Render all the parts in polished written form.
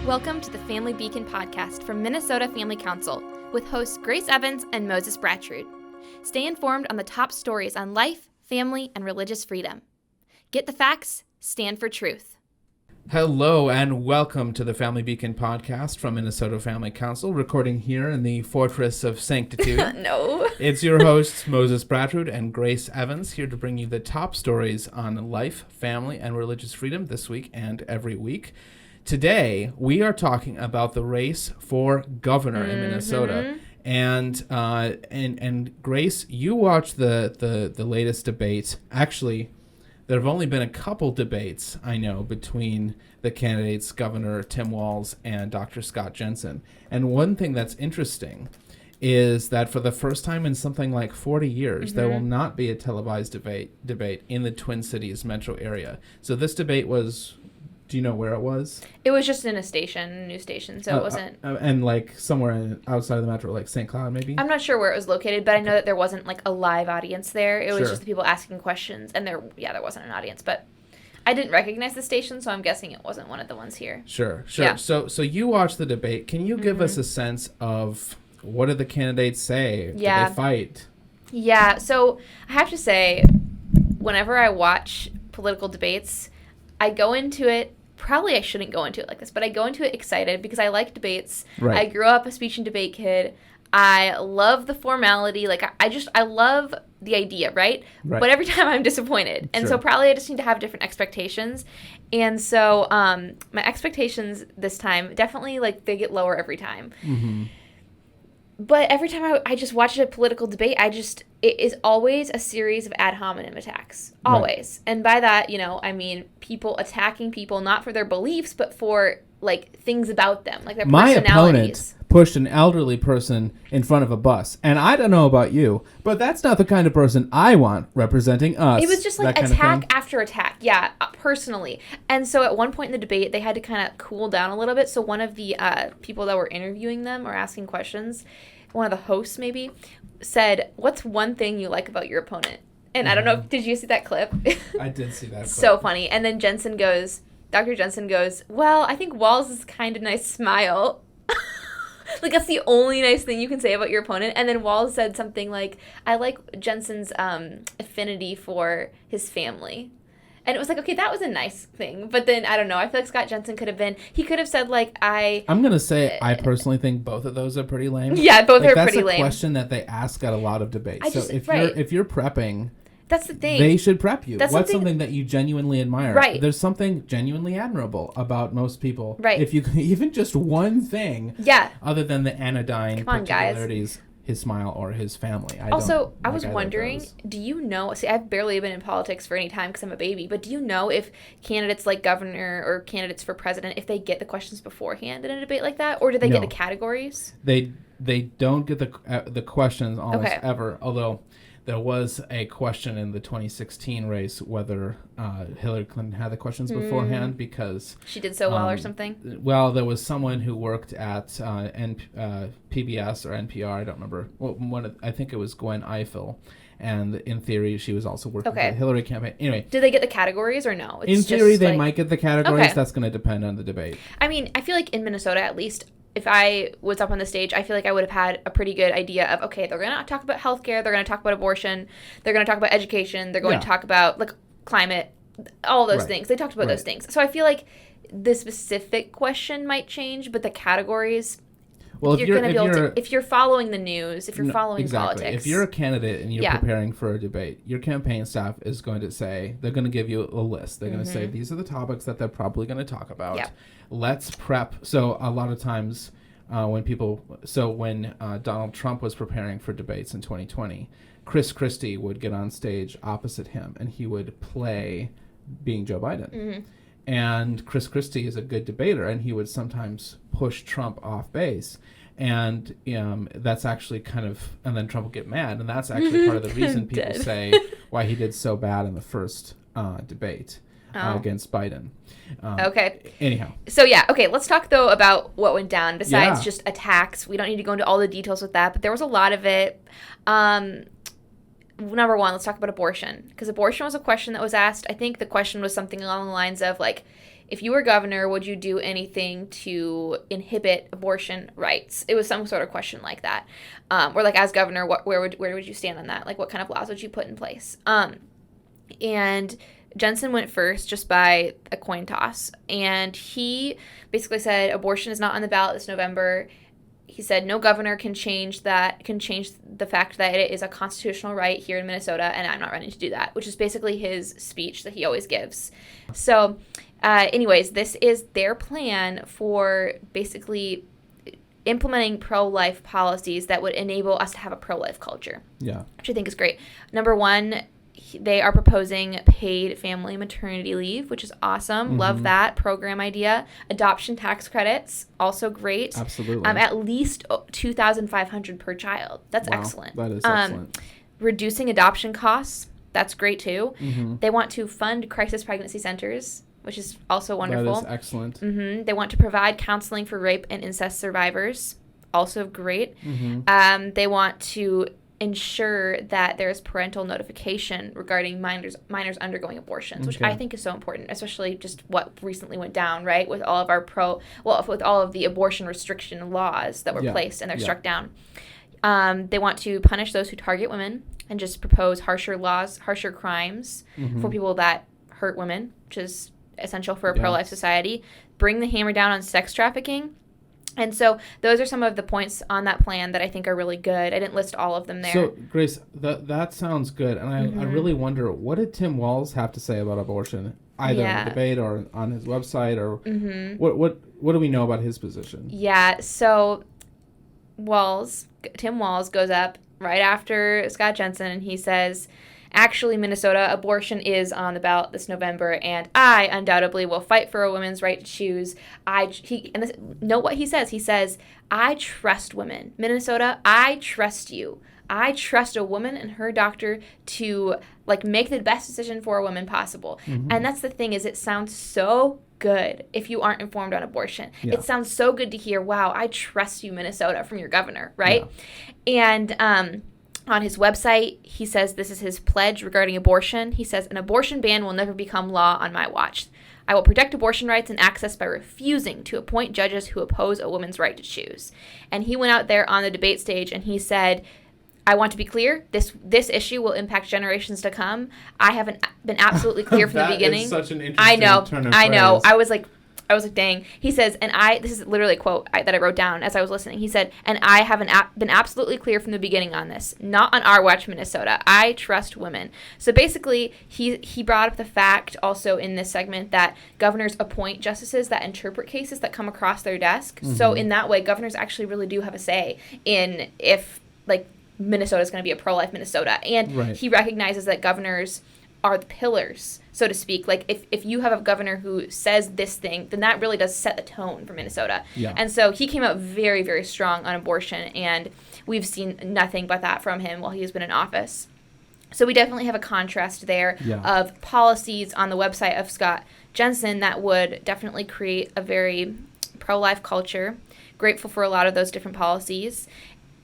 Welcome to the Family Beacon podcast from Minnesota Family Council with hosts Grace Evans and Moses Brattrud. Stay informed on the top stories on life, family, and religious freedom. Get the facts, stand for truth. Hello and welcome to the Family Beacon podcast from Minnesota Family Council, recording here in the Fortress of Sanctitude. No. It's your hosts, Moses Brattrud and Grace Evans, here to bring you the top stories on life, family, and religious freedom this week and every week. Today, we are talking about the race for governor in Minnesota. And Grace, you watched the latest debate. Actually, there have only been a couple debates, I know, between the candidates, Governor Tim Walz and Dr. Scott Jensen. And one thing that's interesting is that for the first time in something like 40 years, there will not be a televised debate in the Twin Cities metro area. So this debate was, do you know where it was? It was just in a news station, so it wasn't... and like somewhere outside of the metro, like St. Cloud maybe? I'm not sure where it was located, but I know that there wasn't like a live audience there. It was Sure. just the people asking questions, and there wasn't an audience, but I didn't recognize the station, so I'm guessing it wasn't one of the ones here. Sure. Yeah. So you watched the debate. Can you give us a sense of what did the candidates say? Yeah. Did they fight? Yeah, so I have to say, whenever I watch political debates, I go into it, probably I shouldn't go into it like this, but I go into it excited because I like debates. Right. I grew up a speech and debate kid. I love the formality. Like, I love the idea, right? But every time I'm disappointed. And so probably I just need to have different expectations. And so my expectations this time, definitely, like, they get lower every time. Mm-hmm. But every time I just watch a political debate, it is always a series of ad hominem attacks. Always. Right. And by that, I mean people attacking people not for their beliefs, but for, like, things about them, like their personalities. My opponent pushed an elderly person in front of a bus. And I don't know about you, but that's not the kind of person I want representing us. It was just like attack after attack. Yeah, personally. And so at one point in the debate, they had to kind of cool down a little bit. So one of the people that were interviewing them or asking questions, one of the hosts maybe, said, "What's one thing you like about your opponent?" And I don't know, did you see that clip? I did see that clip. So funny. And then Dr. Jensen goes, "Well, I think Walz's kind of nice smile." Like, that's the only nice thing you can say about your opponent. And then Walz said something like, "I like Jensen's affinity for his family." And it was like, okay, that was a nice thing. But then, I don't know, I feel like Scott Jensen could have said, like, I'm going to say, I personally think both of those are pretty lame. Yeah, both are pretty lame. That's a question that they ask at a lot of debates. If you're prepping... That's the thing. They should prep you. What's something that you genuinely admire? Right. There's something genuinely admirable about most people. Right. If you can, even just one thing. Yeah. Other than the anodyne particularities, guys. His smile or his family. I was wondering, do you know, I've barely been in politics for any time because I'm a baby, but do you know if candidates like governor or candidates for president, if they get the questions beforehand in a debate like that, or do they get the categories? They don't get the questions almost ever, although... There was a question in the 2016 race whether Hillary Clinton had the questions beforehand because... She did so well or something? Well, there was someone who worked at PBS or NPR, I don't remember. Well, I think it was Gwen Ifill. And in theory, she was also working for the Hillary campaign. Anyway. Do they get the categories or no? In theory, they might get the categories. Okay. That's going to depend on the debate. I mean, I feel like in Minnesota, at least... If I was up on the stage, I feel like I would have had a pretty good idea of, okay, they're going to talk about healthcare, they're going to talk about abortion, they're going to talk about education, they're going to talk about, like, climate, all those things. They talked about those things. So I feel like the specific question might change, but the categories... Well, if you're following the news, if you're following politics. If you're a candidate and you're preparing for a debate, your campaign staff is going to say, they're going to give you a list. They're going to say, these are the topics that they're probably going to talk about. Yeah. Let's prep. So a lot of times when Donald Trump was preparing for debates in 2020, Chris Christie would get on stage opposite him and he would play being Joe Biden. Mm-hmm. And Chris Christie is a good debater, and he would sometimes push Trump off base. And that's actually and then Trump will get mad. And that's actually part of the reason people say why he did so bad in the first debate against Biden. Okay. Anyhow. So, let's talk, though, about what went down besides just attacks. We don't need to go into all the details with that, but there was a lot of it. number one, let's talk about abortion, because abortion was a question that was asked. I think the question was something along the lines of, like, if you were governor, would you do anything to inhibit abortion rights? It was some sort of question like that. Or like, as governor, where would you stand on that? Like, what kind of laws would you put in place? And Jensen went first just by a coin toss. And he basically said abortion is not on the ballot this November. He said no governor can change the fact that it is a constitutional right here in Minnesota, and I'm not ready to do that, which is basically his speech that he always gives. So anyways, this is their plan for basically implementing pro-life policies that would enable us to have a pro-life culture. Yeah. Which I think is great. Number one, they are proposing paid family maternity leave, which is awesome. Mm-hmm. Love that program idea. Adoption tax credits, also great. Absolutely. At least $2,500 per child. That's excellent. That is excellent. Reducing adoption costs. That's great too. Mm-hmm. They want to fund crisis pregnancy centers, which is also wonderful. That is excellent. Mm-hmm. They want to provide counseling for rape and incest survivors. Also great. Mm-hmm. They want to ensure that there's parental notification regarding minors undergoing abortions, which I think is so important, especially just what recently went down, right, with all of our with all of the abortion restriction laws that were placed and they're struck down. They want to punish those who target women and just propose harsher crimes for people that hurt women, which is essential for a pro-life society. Bring the hammer down on sex trafficking. And so those are some of the points on that plan that I think are really good. I didn't list all of them there. So, Grace, that sounds good. And I really wonder, what did Tim Walz have to say about abortion, either in the debate or on his website? Or what do we know about his position? Yeah, so Tim Walz goes up right after Scott Jensen, and he says, actually, Minnesota, abortion is on the ballot this November, and I undoubtedly will fight for a woman's right to choose. Note what he says. He says, I trust women. Minnesota, I trust you. I trust a woman and her doctor to make the best decision for a woman possible. Mm-hmm. And that's the thing, is it sounds so good if you aren't informed on abortion. Yeah. It sounds so good to hear, wow, I trust you, Minnesota, from your governor, right? Yeah. And on his website, he says this is his pledge regarding abortion. He says, an abortion ban will never become law on my watch. I will protect abortion rights and access by refusing to appoint judges who oppose a woman's right to choose. And he went out there on the debate stage and he said, I want to be clear, this issue will impact generations to come. I haven't been absolutely clear from the beginning. That is such an interesting turn of phrase. I know. I was like, dang. He says, this is literally a quote that I wrote down as I was listening. He said, and I haven't been absolutely clear from the beginning on this. Not on our watch, Minnesota. I trust women. So basically, he brought up the fact also in this segment that governors appoint justices that interpret cases that come across their desk. Mm-hmm. So in that way, governors actually really do have a say in if, Minnesota is going to be a pro-life Minnesota. And he recognizes that governors are the pillars, so to speak. If you have a governor who says this thing, then that really does set the tone for Minnesota. Yeah. And so he came out very, very strong on abortion, and we've seen nothing but that from him while he has been in office. So we definitely have a contrast there of policies on the website of Scott Jensen that would definitely create a very pro-life culture. Grateful for a lot of those different policies,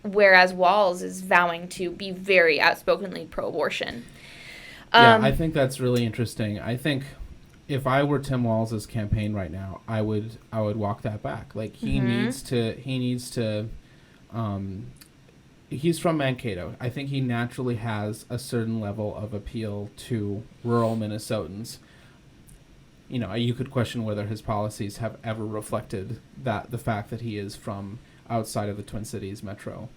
whereas Walz is vowing to be very outspokenly pro-abortion. I think that's really interesting. I think if I were Tim Walz's campaign right now, I would walk that back. He needs to he's from Mankato. I think he naturally has a certain level of appeal to rural Minnesotans. You could question whether his policies have ever reflected the fact that he is from outside of the Twin Cities metro.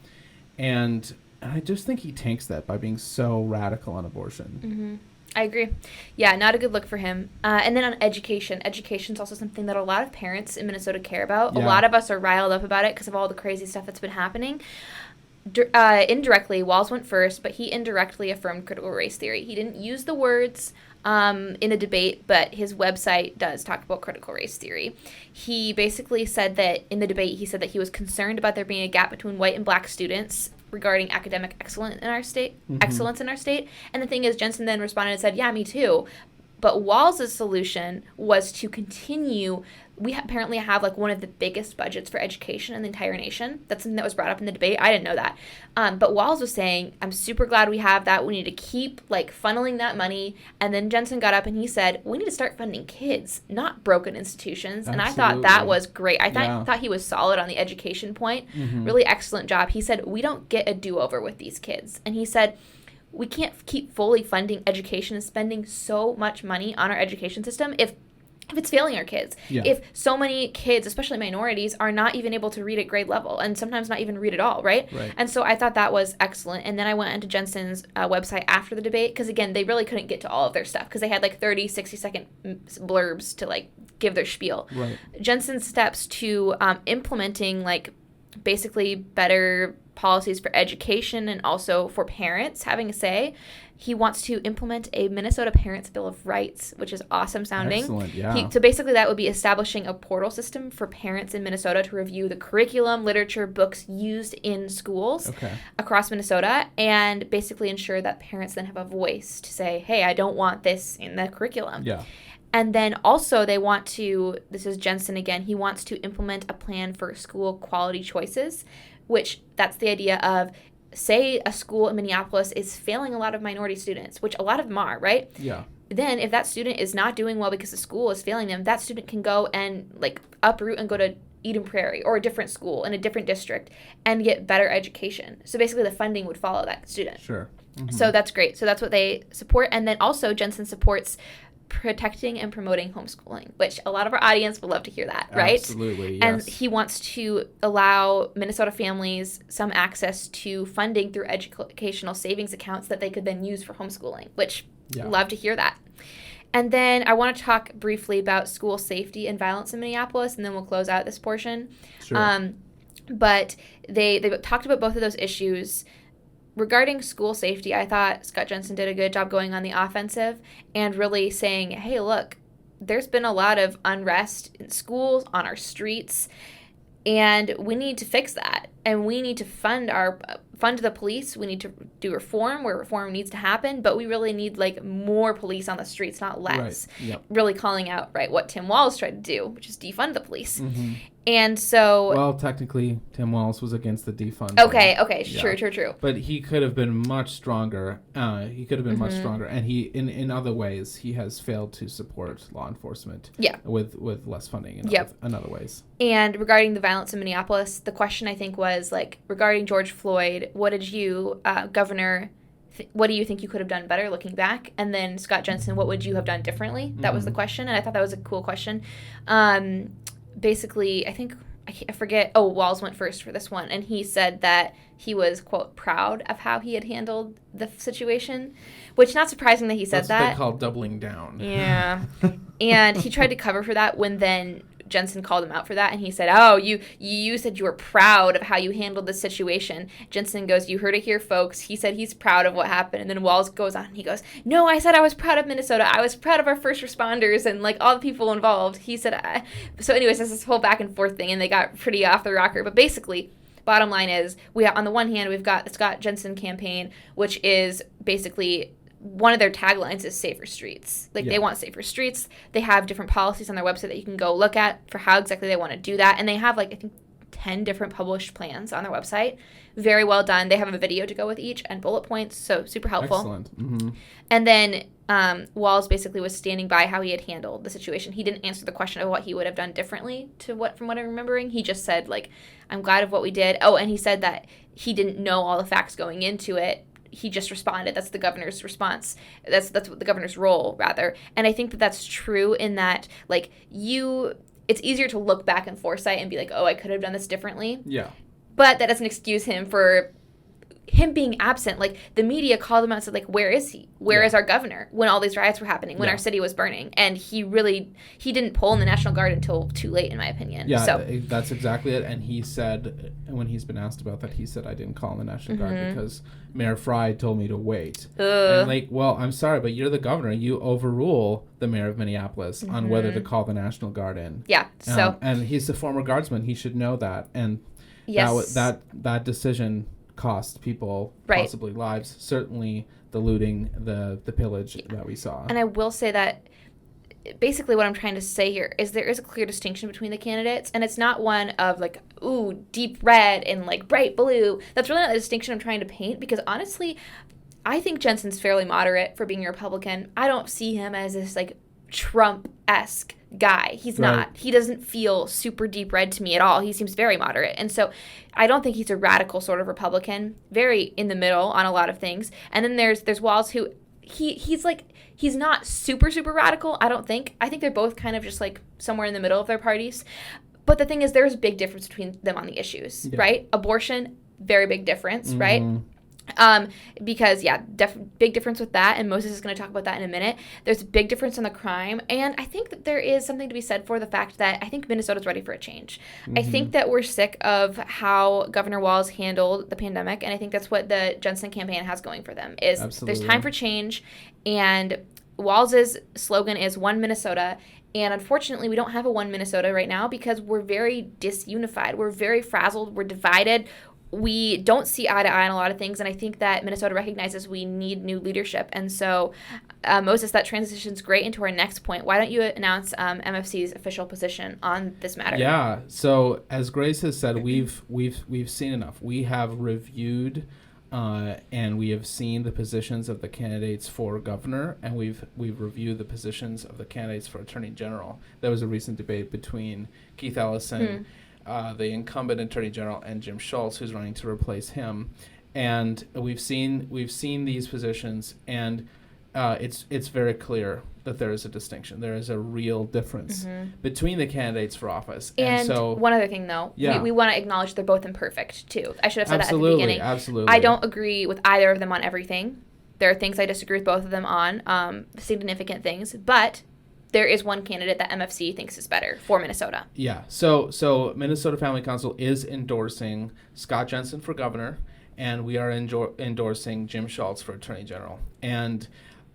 And I just think he tanks that by being so radical on abortion. Mm-hmm. I agree. Yeah, not a good look for him. And then on education. Education's also something that a lot of parents in Minnesota care about. Yeah. A lot of us are riled up about it because of all the crazy stuff that's been happening. Indirectly, Walz went first, but he indirectly affirmed critical race theory. He didn't use the words in the debate, but his website does talk about critical race theory. He basically said that in the debate, he was concerned about there being a gap between white and black students regarding academic excellence in our state. And the thing is, Jensen then responded and said, yeah, me too. But Walz's solution was to continue. We apparently have like one of the biggest budgets for education in the entire nation. That's something that was brought up in the debate. I didn't know that. But Walz was saying, I'm super glad we have that. We need to keep like funneling that money. And then Jensen got up and he said, we need to start funding kids, not broken institutions. Absolutely. And I thought that was great. I thought he was solid on the education point. Really excellent job. He said, we don't get a do-over with these kids. And he said, we can't keep fully funding education and spending so much money on our education system if it's failing our kids. Yeah. If so many kids, especially minorities, are not even able to read at grade level and sometimes not even read at all, right? And so I thought that was excellent. And then I went into Jensen's website after the debate because, again, they really couldn't get to all of their stuff because they had like 30, 60-second blurbs to like give their spiel. Jensen's steps to implementing like basically better policies for education and also for parents having a say. He wants to implement a Minnesota Parents' Bill of Rights, which is awesome sounding. Excellent, yeah. So basically that would be establishing a portal system for parents in Minnesota to review the curriculum, literature, books used in schools across Minnesota and basically ensure that parents then have a voice to say, hey, I don't want this in the curriculum. Yeah. And then also they want to, this is Jensen again, he wants to implement a plan for school quality choices, which that's the idea of, say a school in Minneapolis is failing a lot of minority students, which a lot of them are, right? Yeah. Then if that student is not doing well because the school is failing them, that student can go and like uproot and go to Eden Prairie or a different school in a different district and get better education. So basically the funding would follow that student. Sure. So that's great. So that's what they support. And then also Jensen supports protecting and promoting homeschooling, which a lot of our audience would love to hear that, right? Absolutely, yes. And he wants to allow Minnesota families some access to funding through educational savings accounts that they could then use for homeschooling, which love to hear that. And then I want to talk briefly about school safety and violence in Minneapolis, and then we'll close out this portion. Sure. But they talked about both of those issues. Regarding school safety, I thought Scott Jensen did a good job going on the offensive and really saying, hey, look, there's been a lot of unrest in schools, on our streets, and we need to fix that. And we need to fund the police. We need to do reform where reform needs to happen, but we really need like more police on the streets, not less. Right. Yep. Really calling out what Tim Walz tried to do, which is defund the police. And so... Well, technically, Tim Walz was against the defund. Okay, true. But he could have been much stronger. Much stronger. And he, in other ways, he has failed to support law enforcement. Yeah. With less funding in other ways. And regarding the violence in Minneapolis, the question I think was, like, regarding George Floyd, what did you, Governor... what do you think you could have done better looking back? And then Scott Jensen, what would you have done differently? That was the question, and I thought that was a cool question. Basically, I forget, Walz went first for this one, and he said that he was, quote, proud of how he had handled the situation, which not surprising that he said that. That's what they call doubling down. Yeah. And he tried to cover for that when then Jensen called him out for that, and he said, oh, you said you were proud of how you handled the situation. Jensen goes, you heard it here, folks. He said he's proud of what happened. And then Walz goes on, and he goes, no, I said I was proud of Minnesota. I was proud of our first responders and, like, all the people involved. He said, So anyways, there's this whole back and forth thing, and they got pretty off the rocker. But basically, bottom line is, on the one hand, we've got the Scott Jensen campaign, which is basically... one of their taglines is safer streets. They want safer streets. They have different policies on their website that you can go look at for how exactly they want to do that. And they have, I think 10 different published plans on their website. Very well done. They have a video to go with each and bullet points, so super helpful. Excellent. And then Walz basically was standing by how he had handled the situation. He didn't answer the question of what he would have done differently from what I'm remembering. He just said, I'm glad of what we did. Oh, and he said that he didn't know all the facts going into it. He just responded. That's the governor's response. That's what the governor's role, rather. And I think that that's true in that, it's easier to look back in foresight and be like, oh, I could have done this differently. Yeah. But that doesn't excuse him for him being absent. The media called him out and said, where is he? Where is our governor when all these riots were happening, when our city was burning? And he didn't pull in the National Guard until too late, in my opinion. Yeah, so that's exactly it. And he said, when he's been asked about that, he said, I didn't call in the National Guard because Mayor Fry told me to wait. And well, I'm sorry, but you're the governor. You overrule the mayor of Minneapolis on whether to call the National Guard in. Yeah, and he's a former guardsman. He should know that. And that decision cost people possibly lives. Certainly the looting, the pillage that we saw. And I will say that basically what I'm trying to say here is there is a clear distinction between the candidates, and it's not one of like, ooh, deep red and like bright blue. That's really not the distinction I'm trying to paint, because honestly, I think Jensen's fairly moderate for being a Republican. I don't see him as this like Trump-esque guy. He's not. He doesn't feel super deep red to me at all. He seems very moderate. And so I don't think he's a radical sort of Republican, very in the middle on a lot of things. And then there's Walz, who he's not super, super radical, I don't think. I think they're both kind of just like somewhere in the middle of their parties. But the thing is, there's a big difference between them on the issues, right? Abortion, very big difference, right? Because, big difference with that, and Moses is going to talk about that in a minute. There's a big difference in the crime, and I think that there is something to be said for the fact that I think Minnesota's ready for a change. I think that we're sick of how Governor Walz handled the pandemic, and I think that's what the Jensen campaign has going for them, is There's time for change, and Walz's slogan is One Minnesota. And unfortunately, we don't have a One Minnesota right now because we're very disunified. We're very frazzled. We're divided. We don't see eye to eye on a lot of things, and I think that Minnesota recognizes we need new leadership. And so, Moses, that transitions great into our next point. Why don't you announce MFC's official position on this matter? Yeah. So, as Grace has said, we've seen enough. We have reviewed and we have seen the positions of the candidates for governor, and we've reviewed the positions of the candidates for attorney general. There was a recent debate between Keith Ellison, the incumbent attorney general, and Jim Schultz, who's running to replace him. And we've seen these positions, and it's very clear that there is a distinction. There is a real difference between the candidates for office. And so, one other thing, though, we want to acknowledge they're both imperfect, too. I should have said that at the beginning. Absolutely. I don't agree with either of them on everything. There are things I disagree with both of them on, significant things, but there is one candidate that MFC thinks is better for Minnesota. Yeah. So Minnesota Family Council is endorsing Scott Jensen for governor, and we are endorsing Jim Schultz for attorney general. And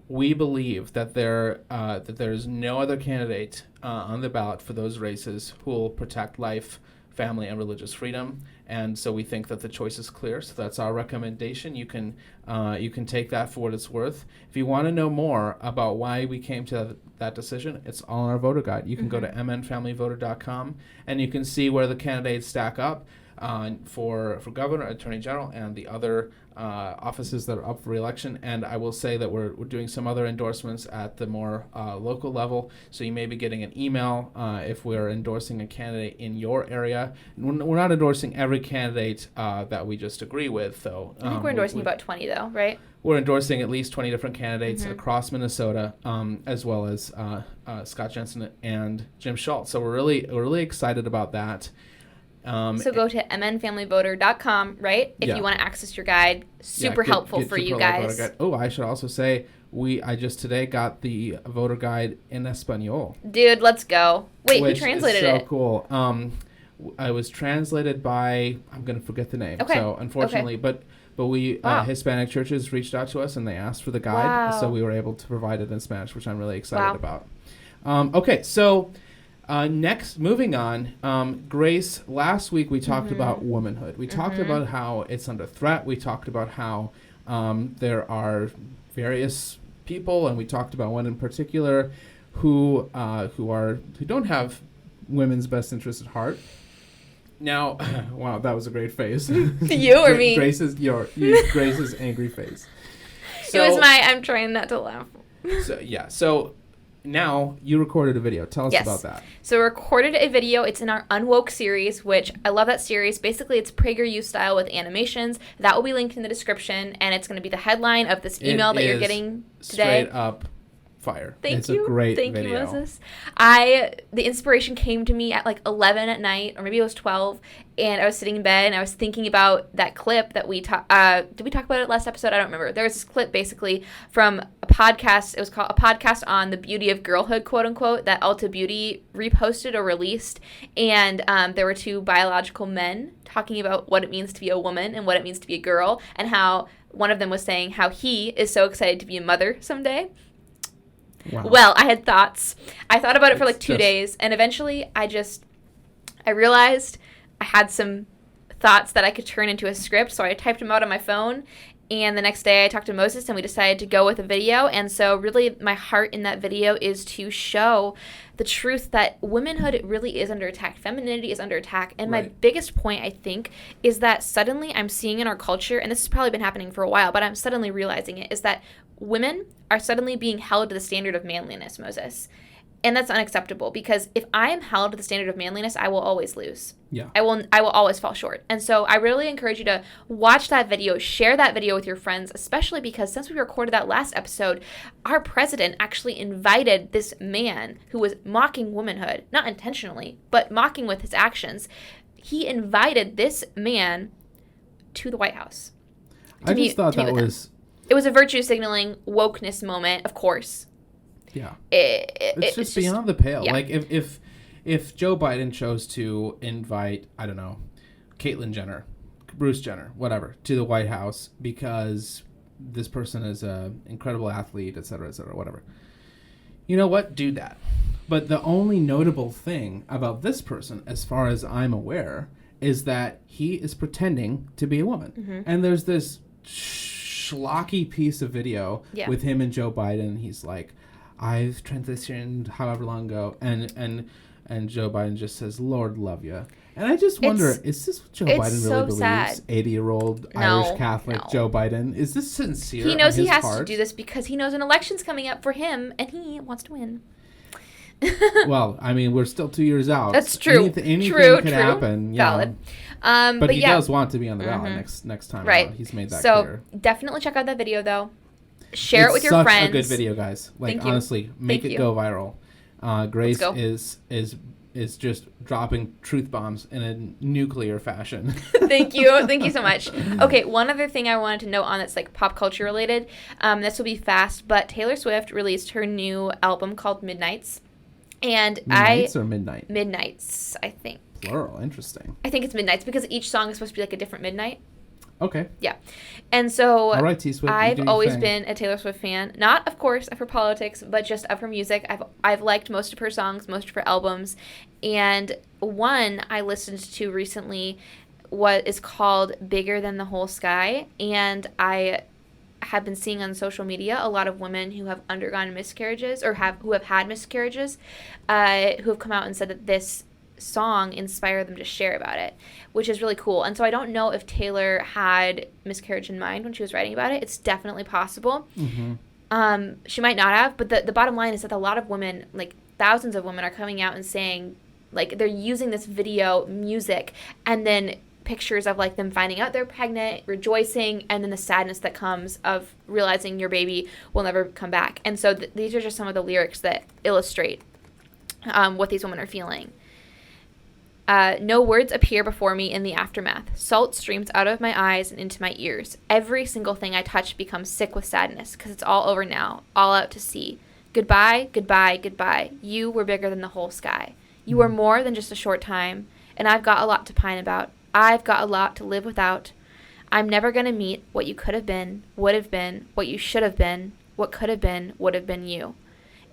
we believe that there's no other candidate on the ballot for those races who will protect life, family, and religious freedom. And so we think that the choice is clear. So that's our recommendation. You can take that for what it's worth. If you want to know more about why we came to that decision, it's all in our voter guide. You can go to mnfamilyvoter.com, and you can see where the candidates stack up for governor, attorney general, and the other offices that are up for re-election. And I will say that we're doing some other endorsements at the more local level. So you may be getting an email if we're endorsing a candidate in your area. We're not endorsing every candidate that we just agree with, though. I think we're endorsing about 20, though, right? We're endorsing at least 20 different candidates across Minnesota, as well as Scott Jensen and Jim Schultz. So we're really excited about that. So go to mnfamilyvoter.com, right? If you want to access your guide. Super helpful for you guys. Oh, I should also say, I just today got the voter guide in Espanol. Dude, let's go. Wait, who translated it? So cool. I was translated by, I'm going to forget the name. Okay. So unfortunately, but we Hispanic churches reached out to us and they asked for the guide. So we were able to provide it in Spanish, which I'm really excited about. Okay, so next, moving on, Grace, last week we talked about womanhood. We talked about how it's under threat. We talked about how there are various people, and we talked about one in particular who don't have women's best interests at heart. Now, wow, that was a great face. You or me? Grace's angry face. So, it was I'm trying not to laugh. So now you recorded a video. Tell us about that. So we recorded a video. It's in our Unwoke series, which I love that series. Basically, it's PragerU style with animations. That will be linked in the description, and it's going to be the headline of this email that you're getting today. Straight up fire. Thank you. It's a great Thank video. you, Moses. The inspiration came to me at like 11 at night, or maybe it was 12, and I was sitting in bed and I was thinking about that clip that we talked. Did we talk about it last episode? I don't remember. There was this clip basically from a podcast. It was called a podcast on the beauty of girlhood, quote unquote, that Ulta Beauty reposted or released, and there were two biological men talking about what it means to be a woman and what it means to be a girl, and how one of them was saying how he is so excited to be a mother someday. Wow. Well, I had thoughts. I thought about it for like 2 days, and eventually I realized I had some thoughts that I could turn into a script, so I typed them out on my phone, And the next day I talked to Moses and we decided to go with a video. And so really my heart in that video is to show the truth that womanhood really is under attack. Femininity is under attack. And my biggest point, I think, is that suddenly I'm seeing in our culture, and this has probably been happening for a while, but I'm suddenly realizing it, is that women are suddenly being held to the standard of manliness, Moses. And that's unacceptable, because if I am held to the standard of manliness, I will always lose. Yeah. I will always fall short. And so I really encourage you to watch that video, share that video with your friends, especially because since we recorded that last episode, our president actually invited this man who was mocking womanhood, not intentionally, but mocking with his actions. He invited this man to the White House. I just thought that was... It was a virtue signaling wokeness moment, of course. Yeah. It's just beyond the pale. Yeah. Like, if Joe Biden chose to invite, I don't know, Caitlyn Jenner, Bruce Jenner, whatever, to the White House because this person is an incredible athlete, et cetera, whatever. You know what? Do that. But the only notable thing about this person, as far as I'm aware, is that he is pretending to be a woman. Mm-hmm. And there's this schlocky piece of video with him and Joe Biden. He's like, I've transitioned however long ago, and Joe Biden just says, Lord love you. And I just wonder, is this what Joe Biden really believes? Sad. 80-year-old Irish Catholic Joe Biden? Is this sincere? He knows he has to do this because he knows an election's coming up for him, and he wants to win. Well, I mean, we're still 2 years out. That's true. Anything could happen. Valid. But he does want to be on the ballot next time. Right. Out. He's made that clear. So definitely check out that video, though. Share it with your friends. It's such a good video, guys. Like, honestly, make it go viral. Grace is just dropping truth bombs in a nuclear fashion. Thank you so much. Okay, one other thing I wanted to note on that's like pop culture related. This will be fast, but Taylor Swift released her new album called Midnights. And Midnights or Midnight? Midnights, I think. Plural, interesting. I think it's Midnights because each song is supposed to be like a different midnight. Okay. Yeah. And so all right, T-Swift, I've always been a Taylor Swift fan. Not, of course, of her politics, but just of her music. I've liked most of her songs, most of her albums. And one I listened to recently is called Bigger Than the Whole Sky. And I have been seeing on social media a lot of women who have undergone miscarriages or who have had miscarriages who have come out and said that this song inspired them to share about it, which is really cool. And so I don't know if Taylor had miscarriage in mind when she was writing about it. It's definitely possible. Mm-hmm. She might not have, but the bottom line is that a lot of women, like thousands of women, are coming out and saying, like, they're using this video music and then pictures of like them finding out they're pregnant, rejoicing, and then the sadness that comes of realizing your baby will never come back. And so these are just some of the lyrics that illustrate what these women are feeling. No words appear before me in the aftermath. Salt streams out of my eyes and into my ears. Every single thing I touch becomes sick with sadness because it's all over now, all out to sea. Goodbye, goodbye, goodbye. You were bigger than the whole sky. You were more than just a short time, and I've got a lot to pine about. I've got a lot to live without. I'm never going to meet what you could have been, would have been, what you should have been, what could have been, would have been you.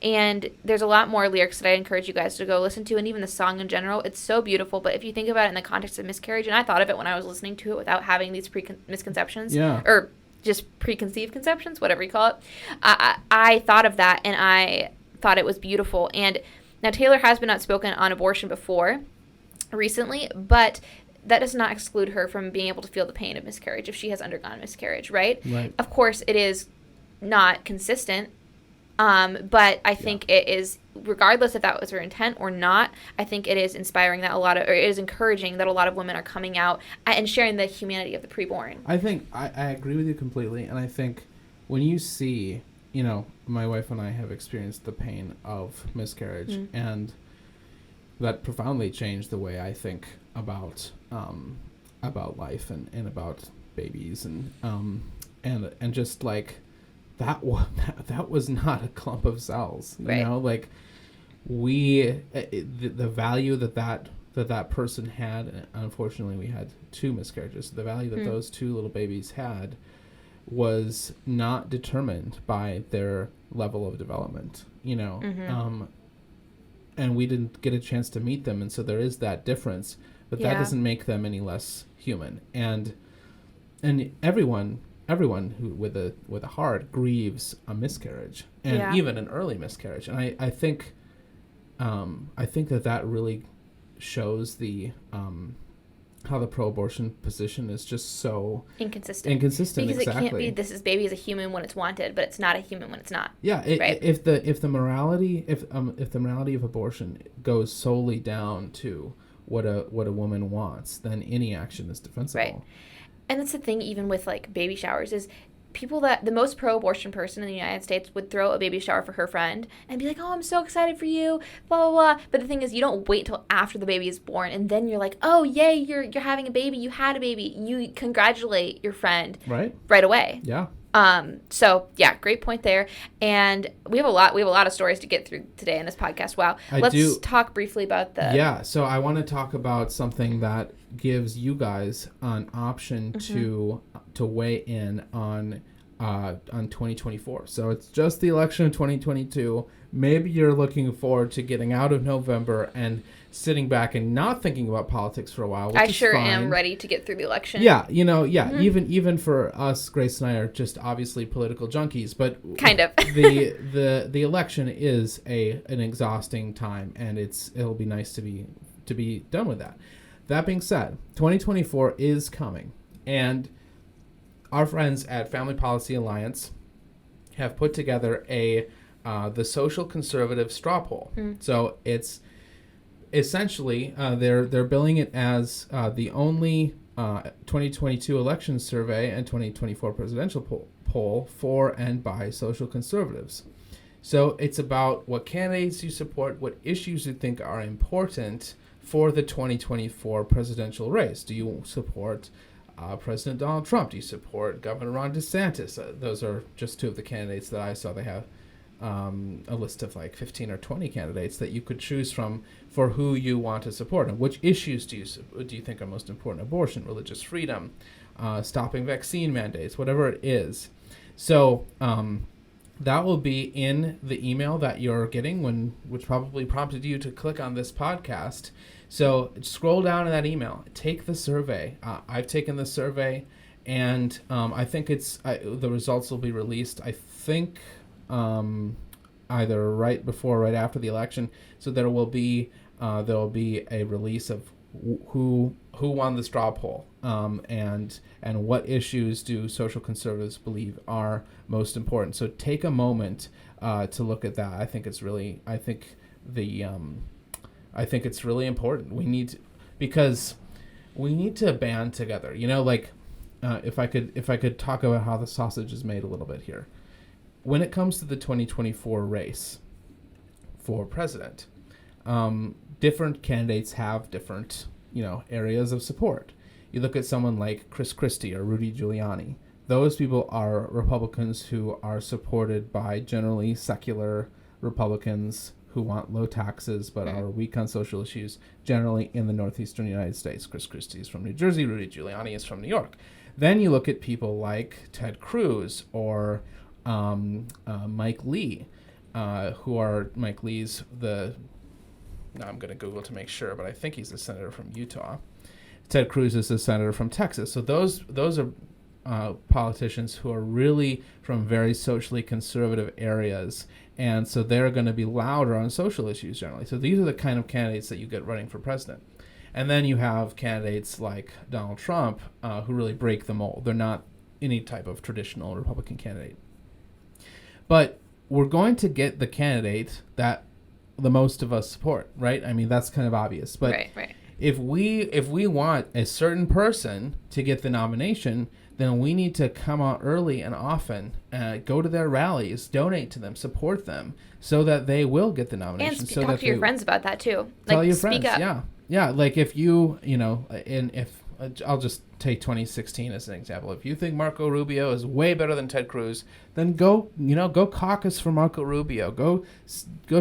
And there's a lot more lyrics that I encourage you guys to go listen to, and even the song in general. It's so beautiful, but if you think about it in the context of miscarriage, and I thought of it when I was listening to it without having these misconceptions, or just preconceived conceptions, whatever you call it, I thought of that, and I thought it was beautiful. And now Taylor has been outspoken on abortion before, recently, but that does not exclude her from being able to feel the pain of miscarriage if she has undergone miscarriage, right? Of course, it is not consistent. But I think it is, regardless if that was her intent or not, I think it is inspiring that it is encouraging that a lot of women are coming out and sharing the humanity of the preborn. I think I agree with you completely. And I think when you see, my wife and I have experienced the pain of miscarriage, and that profoundly changed the way I think about life and about babies and just like, that was not a clump of cells, right. Like the value that person had, and unfortunately we had 2 miscarriages. The value that those 2 little babies had was not determined by their level of development, and we didn't get a chance to meet them. And so there is that difference, but that doesn't make them any less human. And everyone everyone who with a heart grieves a miscarriage, and even an early miscarriage. And I think that really shows the how the pro-abortion position is just so inconsistent. Because exactly. It can't be this baby is a human when it's wanted, but it's not a human when it's not. Yeah, if the morality of abortion goes solely down to what a woman wants, then any action is defensible. Right. And that's the thing, even with like baby showers, is people that the most pro-abortion person in the United States would throw a baby shower for her friend and be like, oh, I'm so excited for you, blah, blah, blah. But the thing is, you don't wait till after the baby is born, and then you're like, oh, yay, you're having a baby, you had a baby. You congratulate your friend right away. Yeah. So yeah, great point there. And we have a lot of stories to get through today in this podcast. Wow. Let's talk briefly about so I want to talk about something that gives you guys an option to weigh in on 2024. So it's just the election of 2022. Maybe you're looking forward to getting out of November and sitting back and not thinking about politics for a while. I sure am ready to get through the election. Yeah, even for us, Grace and I are just obviously political junkies, but kind of the election is an exhausting time, and it'll be nice to be done with that. That being said, 2024 is coming, and our friends at Family Policy Alliance have put together the social conservative straw poll. So it's essentially they're billing it as the only 2022 election survey and 2024 presidential poll for and by social conservatives. So it's about what candidates you support, what issues you think are important for the 2024 presidential race. Do you support President Donald Trump? Do you support Governor Ron DeSantis? Those are just two of the candidates that I saw. They have a list of like 15 or 20 candidates that you could choose from for who you want to support. And which issues do you think are most important? Abortion, religious freedom, stopping vaccine mandates, whatever it is. So that will be in the email that you're getting, which probably prompted you to click on this podcast. So scroll down in that email. Take the survey. I've taken the survey, and I think the results will be released, I think, either right before or right after the election. So there will be a release of who won the straw poll, and what issues do social conservatives believe are most important. So take a moment to look at that. I think it's really important. Because we need to band together. If I could talk about how the sausage is made a little bit here. When it comes to the 2024 race for president, different candidates have different, areas of support. You look at someone like Chris Christie or Rudy Giuliani. Those people are Republicans who are supported by generally secular Republicans who want low taxes but are weak on social issues, generally in the northeastern United States. Chris Christie is from New Jersey. Rudy Giuliani is from New York. Then you look at people like Ted Cruz or Mike Lee, Mike Lee's now I'm going to Google to make sure, but I think he's a senator from Utah. Ted Cruz is a senator from Texas. So those are politicians who are really from very socially conservative areas, and so they're going to be louder on social issues generally. So these are the kind of candidates that you get running for president. And then you have candidates like Donald Trump who really break the mold. They're not any type of traditional Republican candidate. But we're going to get the candidate that the most of us support, right? I mean, that's kind of obvious. But right. If we want a certain person to get the nomination, then we need to come out early and often, go to their rallies, donate to them, support them, so that they will get the nomination. And talk to your friends about that too. Tell your friends, yeah. Like if I'll just take 2016 as an example. If you think Marco Rubio is way better than Ted Cruz, then go caucus for Marco Rubio. Go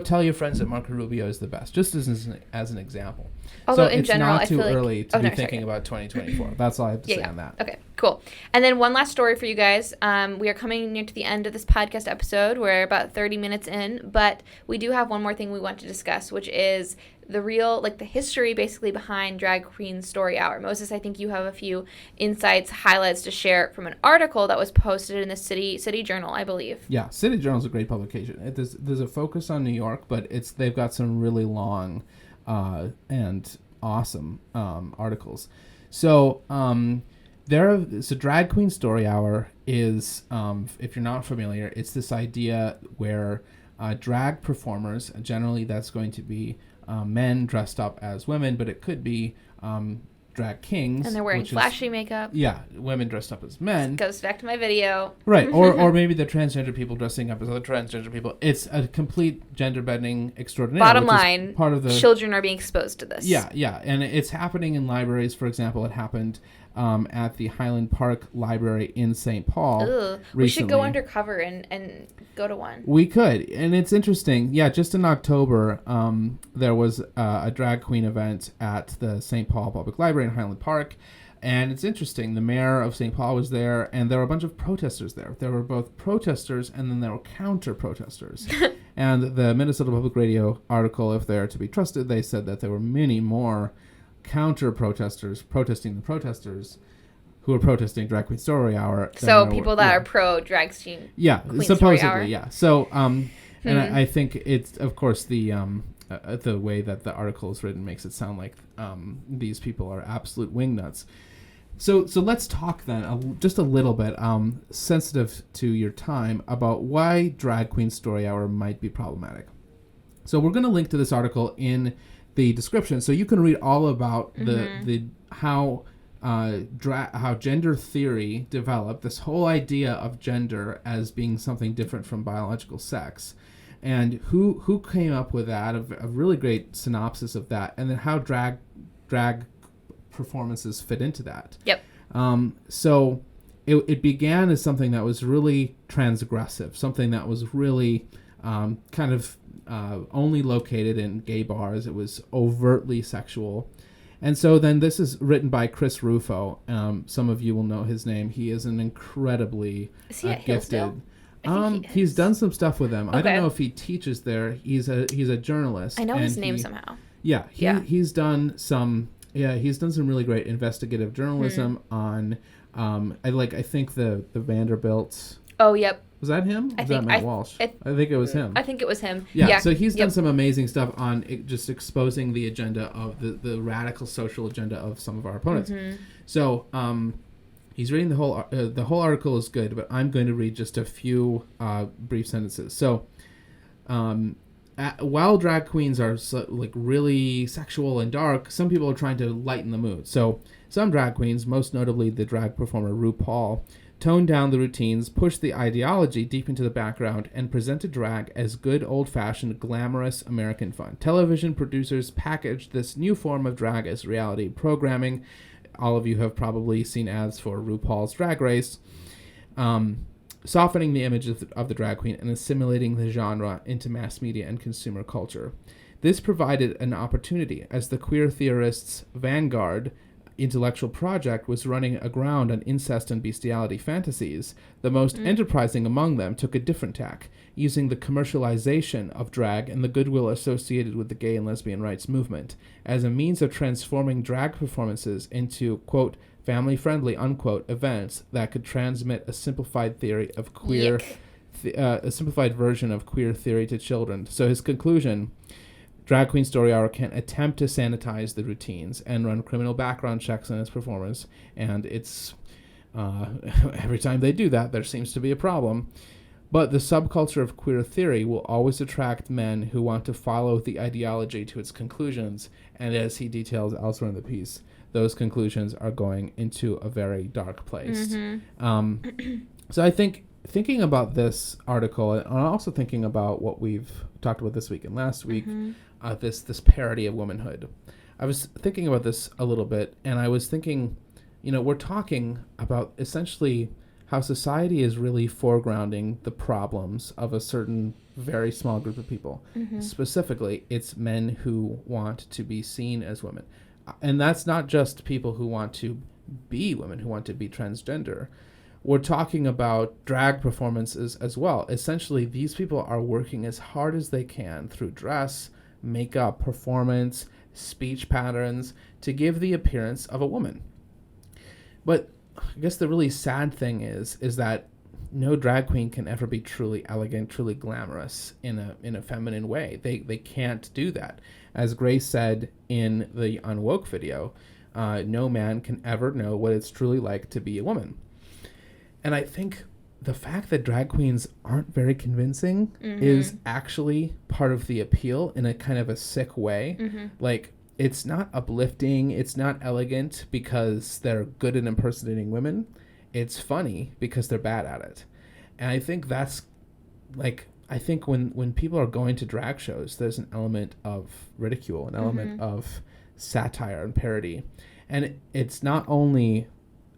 tell your friends that Marco Rubio is the best, just as an example. Although so in general, it's not too I feel early to be thinking about 2024. That's all I have to say on that. Okay, cool. And then one last story for you guys. We are coming near to the end of this podcast episode. We're about 30 minutes in, but we do have one more thing we want to discuss, which is the history basically behind Drag Queen Story Hour. Moses, I think you have a few insights, highlights to share from an article that was posted in the City Journal, I believe. Yeah, City Journal is a great publication. There's a focus on New York, but they've got some really long and awesome articles. So Drag Queen Story Hour is, if you're not familiar, it's this idea where drag performers, generally that's going to be men dressed up as women, but it could be drag kings. And they're wearing flashy makeup. Yeah, women dressed up as men. Goes back to my video. Right, or maybe the transgender people dressing up as other transgender people. It's a complete gender bending extraordinaire. Bottom line, part of the children are being exposed to this. Yeah, and it's happening in libraries. For example, it happened at the Highland Park Library in St. Paul. Recently. We should go undercover and go to one. We could, and it's interesting. Yeah, just in October, there was a drag queen event at the St. Paul Public Library in Highland Park, and it's interesting. The mayor of St. Paul was there, and there were a bunch of protesters there. There were both protesters, and then there were counter-protesters. And the Minnesota Public Radio article, if they're to be trusted, they said that there were many more counter-protesters protesting the protesters who are protesting Drag Queen Story Hour. So people that are pro drag scene. Yeah, Queen supposedly, yeah. So, and I think it's, of course, the way that the article is written makes it sound like these people are absolute wingnuts. So let's talk then just a little bit, sensitive to your time, about why Drag Queen Story Hour might be problematic. So we're going to link to this article in the description, so you can read all about how gender theory developed, this whole idea of gender as being something different from biological sex, and who came up with that, a really great synopsis of that, and then how drag performances fit into that. Yep. So it began as something that was really transgressive, something that was really kind of only located in gay bars. It was overtly sexual. And so then this is written by Chris Rufo. Some of you will know his name. He is an incredibly gifted. He's done some stuff with them. Okay. I don't know if he teaches there. He's a journalist. I know his name somehow. Yeah, he's done some really great investigative journalism on I think the Vanderbilts. Oh, yep. Was that him? Was that Matt Walsh? I think it was him. I think it was him. Yeah. So he's done some amazing stuff on just exposing the agenda of the radical social agenda of some of our opponents. Mm-hmm. So he's reading the whole article is good, but I'm going to read just a few brief sentences. So while drag queens are really sexual and dark, some people are trying to lighten the mood. So some drag queens, most notably the drag performer RuPaul, toned down the routines, pushed the ideology deep into the background, and presented drag as good old-fashioned, glamorous American fun. Television producers packaged this new form of drag as reality programming. All of you have probably seen ads for RuPaul's Drag Race, softening the image of the drag queen and assimilating the genre into mass media and consumer culture. This provided an opportunity as the queer theorists' vanguard intellectual project was running aground on incest and bestiality fantasies. The most enterprising among them took a different tack, using the commercialization of drag and the goodwill associated with the gay and lesbian rights movement as a means of transforming drag performances into, quote, family-friendly, unquote, events that could transmit a simplified theory of queer, a simplified version of queer theory to children. So his conclusion: Drag Queen Story Hour can attempt to sanitize the routines and run criminal background checks on its performers, and it's every time they do that, there seems to be a problem. But the subculture of queer theory will always attract men who want to follow the ideology to its conclusions, and as he details elsewhere in the piece, those conclusions are going into a very dark place. Mm-hmm. So I think thinking about this article, and also thinking about what we've talked about this week and last week, this parody of womanhood, I was thinking about this a little bit, and I was thinking, we're talking about essentially how society is really foregrounding the problems of a certain very small group of people. Mm-hmm. Specifically, it's men who want to be seen as women. And that's not just people who want to be women, who want to be transgender. We're talking about drag performances as well. Essentially, these people are working as hard as they can through dress, makeup, performance, speech patterns to give the appearance of a woman. But I guess the really sad thing is that no drag queen can ever be truly elegant, truly glamorous in a feminine way. They can't do that. As Grace said in the Unwoke video, no man can ever know what it's truly like to be a woman. And I think the fact that drag queens aren't very convincing is actually part of the appeal in a kind of a sick way. Like, it's not uplifting, it's not elegant because they're good at impersonating women. It's funny because they're bad at it. And I think that's, like, I think when people are going to drag shows, there's an element of ridicule, an element of satire and parody. And it's not only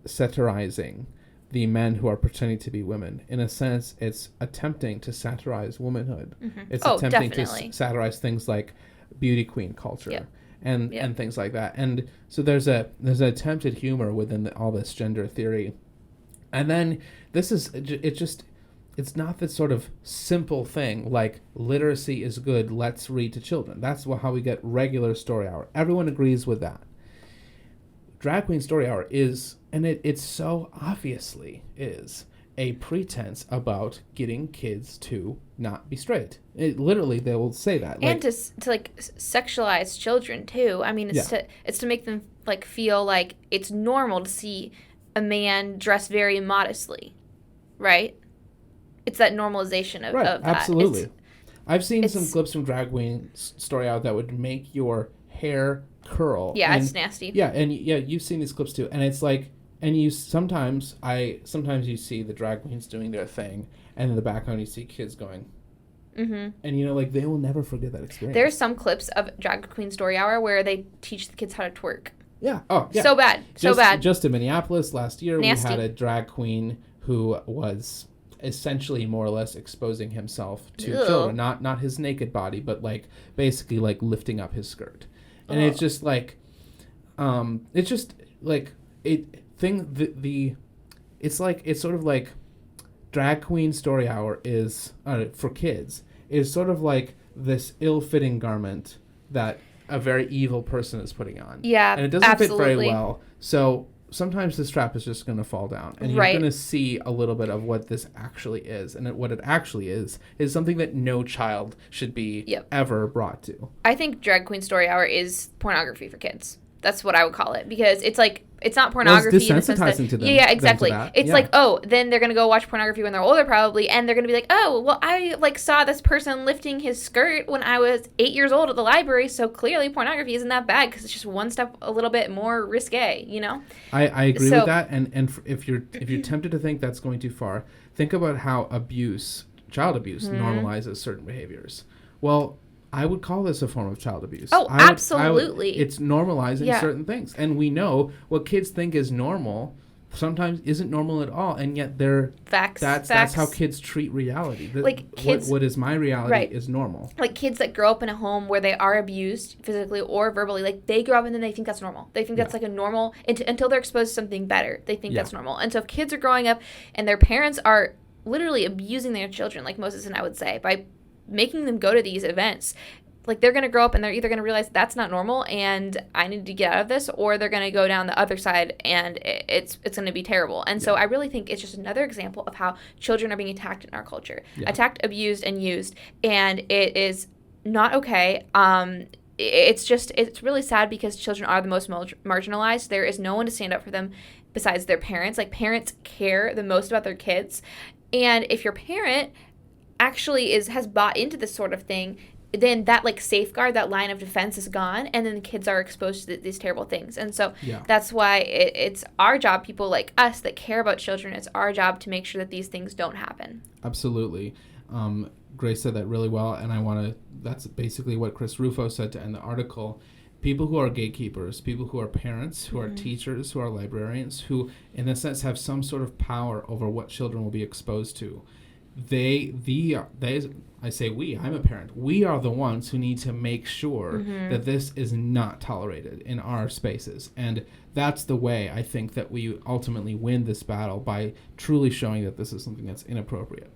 satirizing the men who are pretending to be women. In a sense, it's attempting to satirize womanhood. It's attempting to satirize things like beauty queen culture. And things like that. And so there's an attempted humor within all this gender theory. And then it's not this sort of simple thing like literacy is good, let's read to children. That's how we get regular story hour. Everyone agrees with that. Drag queen story hour is, and it's so obviously is, a pretense about getting kids to not be straight. Literally, they will say that. And to like sexualize children too. I mean, it's to make them like feel like it's normal to see a man dress very modestly, right? It's that normalization of that. Absolutely. I've seen some clips from drag queen story out that would make your hair curl. Yeah, it's nasty. Yeah, and you've seen these clips too, and it's like. And you sometimes you see the drag queens doing their thing, and in the background you see kids going, and like they will never forget that experience. There's some clips of Drag Queen Story Hour where they teach the kids how to twerk. Yeah. Oh, yeah. So bad. Just in Minneapolis last year, nasty. We had a drag queen who was essentially more or less exposing himself to children, not his naked body, but like basically like lifting up his skirt, and it's just like, it's sort of like drag queen story hour is for kids is sort of like this ill-fitting garment that a very evil person is putting on. Yeah, and it doesn't fit very well. So sometimes the strap is just going to fall down, and you're going to see a little bit of what this actually is, and what it actually is something that no child should be ever brought to. I think drag queen story hour is pornography for kids. That's what I would call it, because it's like, it's not pornography. Well, it's desensitizing to them. Yeah, exactly. It's like, then they're going to go watch pornography when they're older probably, and they're going to be like, I like saw this person lifting his skirt when I was 8 years old at the library, so clearly pornography isn't that bad because it's just one step a little bit more risque, you know? I agree with that, and if you're tempted to think that's going too far, think about how child abuse normalizes certain behaviors. Well, I would call this a form of child abuse. Oh, absolutely. It's normalizing certain things. And we know what kids think is normal sometimes isn't normal at all. And yet that's how kids treat reality. Like kids, what is my reality is normal. Like kids that grow up in a home where they are abused physically or verbally, like they grow up and then they think that's normal. They think that's like a normal, until they're exposed to something better. They think that's normal. And so if kids are growing up and their parents are literally abusing their children, like Moses and I would say, by making them go to these events, like they're going to grow up and they're either going to realize that's not normal and I need to get out of this, or they're going to go down the other side and it's going to be terrible. And so I really think it's just another example of how children are being attacked in our culture, attacked, abused, and used, and it is not okay. It's really sad because children are the most marginalized. There is no one to stand up for them besides their parents. Like, parents care the most about their kids, and if your parent actually has bought into this sort of thing, then that like safeguard, that line of defense is gone, and then the kids are exposed to these terrible things. And so that's why it's our job, people like us that care about children, it's our job to make sure that these things don't happen. Absolutely. Grace said that really well, and that's basically what Chris Rufo said to end the article. People who are gatekeepers, people who are parents, who are teachers, who are librarians, who in a sense have some sort of power over what children will be exposed to, I say we, I'm a parent. We are the ones who need to make sure that this is not tolerated in our spaces. And that's the way I think that we ultimately win this battle, by truly showing that this is something that's inappropriate.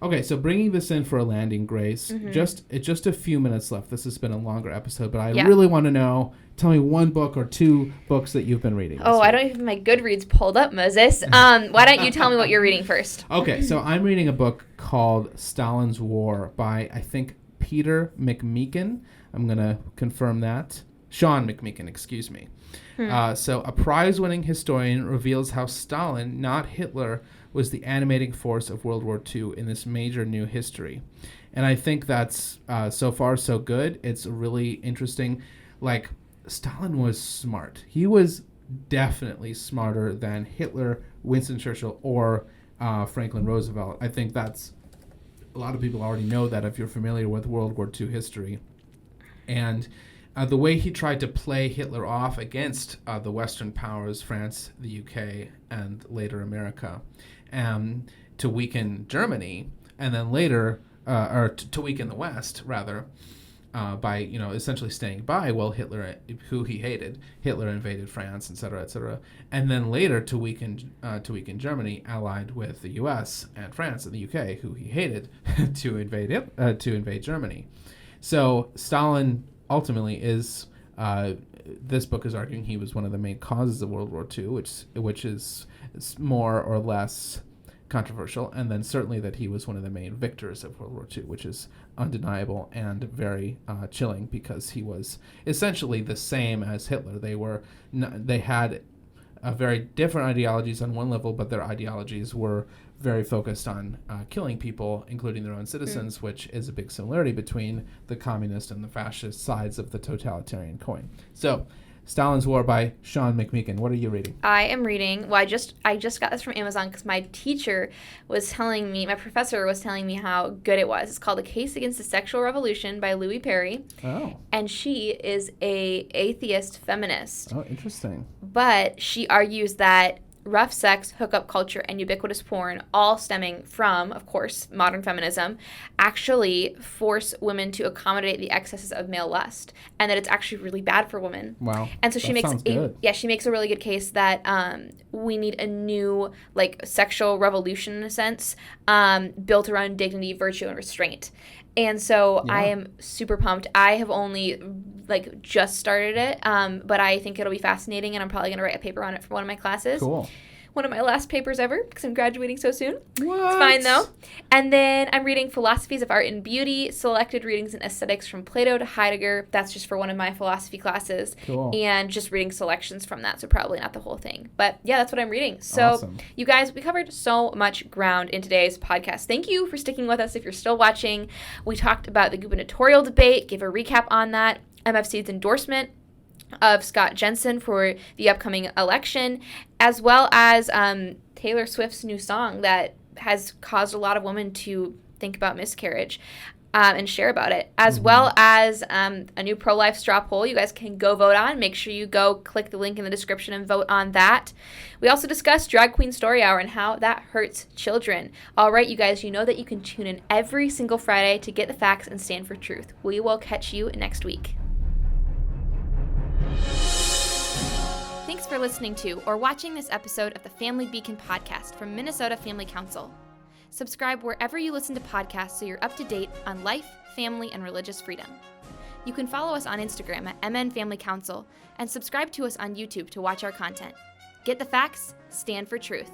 Okay, so bringing this in for a landing, Grace, just a few minutes left. This has been a longer episode, but I really want to know, tell me one book or two books that you've been reading. Oh, I don't even have my Goodreads pulled up, Moses. Why don't you tell me what you're reading first? Okay, so I'm reading a book called Stalin's War by, I think, Peter McMeekin. I'm going to confirm that. Sean McMeekin, excuse me. So a prize-winning historian reveals how Stalin, not Hitler, was the animating force of World War II in this major new history. And I think that's so far so good. It's really interesting. Like, Stalin was smart. He was definitely smarter than Hitler, Winston Churchill, or Franklin Roosevelt. I think that's, a lot of people already know that if you're familiar with World War II history. And the way he tried to play Hitler off against the Western powers, France, the UK, and later America, to weaken Germany, and then later, or to weaken the West, rather, by, essentially staying by while Hitler, who he hated, Hitler invaded France, etc., and then later to weaken Germany, allied with the U.S. and France and the UK, who he hated, to invade Germany. So Stalin ultimately is, this book is arguing he was one of the main causes of World War II, which is more or less controversial, and then certainly that he was one of the main victors of World War II, which is undeniable and very chilling, because he was essentially the same as Hitler. They had very different ideologies on one level, but their ideologies were very focused on killing people, including their own citizens, which is a big similarity between the communist and the fascist sides of the totalitarian coin. So, Stalin's War by Sean McMeekin. What are you reading? I am reading, I just got this from Amazon because my professor was telling me how good it was. It's called A Case Against the Sexual Revolution by Louis Perry. Oh. And she is a atheist feminist. Oh, interesting. But she argues that rough sex, hookup culture, and ubiquitous porn, all stemming from, of course, modern feminism, actually force women to accommodate the excesses of male lust, and that it's actually really bad for women. Wow. And so she makes a really good case that we need a new, sexual revolution, in a sense, built around dignity, virtue, and restraint. And so I am super pumped. I have only just started it, but I think it'll be fascinating, and I'm probably going to write a paper on it for one of my classes. Cool. One of my last papers ever, because I'm graduating so soon. What? It's fine, though. And then I'm reading Philosophies of Art and Beauty, Selected Readings in Aesthetics from Plato to Heidegger. That's just for one of my philosophy classes. Cool. And just reading selections from that, so probably not the whole thing. But yeah, that's what I'm reading. So awesome. You guys, we covered so much ground in today's podcast. Thank you for sticking with us if you're still watching. We talked about the gubernatorial debate, give a recap on that, MFC's endorsement of Scott Jensen for the upcoming election, as well as Taylor Swift's new song that has caused a lot of women to think about miscarriage and share about it, as well as a new pro-life straw poll you guys can go vote on. Make sure you go click the link in the description and vote on that. We also discussed Drag Queen Story Hour and how that hurts children. All right, you guys, you know that you can tune in every single Friday to get the facts and stand for truth. We will catch you next week. Thanks for listening to or watching this episode of the Family Beacon podcast from Minnesota Family Council. Subscribe wherever you listen to podcasts so you're up to date on life, family, and religious freedom. You can follow us on Instagram at MN Family Council and subscribe to us on YouTube to watch our content. Get the facts, stand for truth.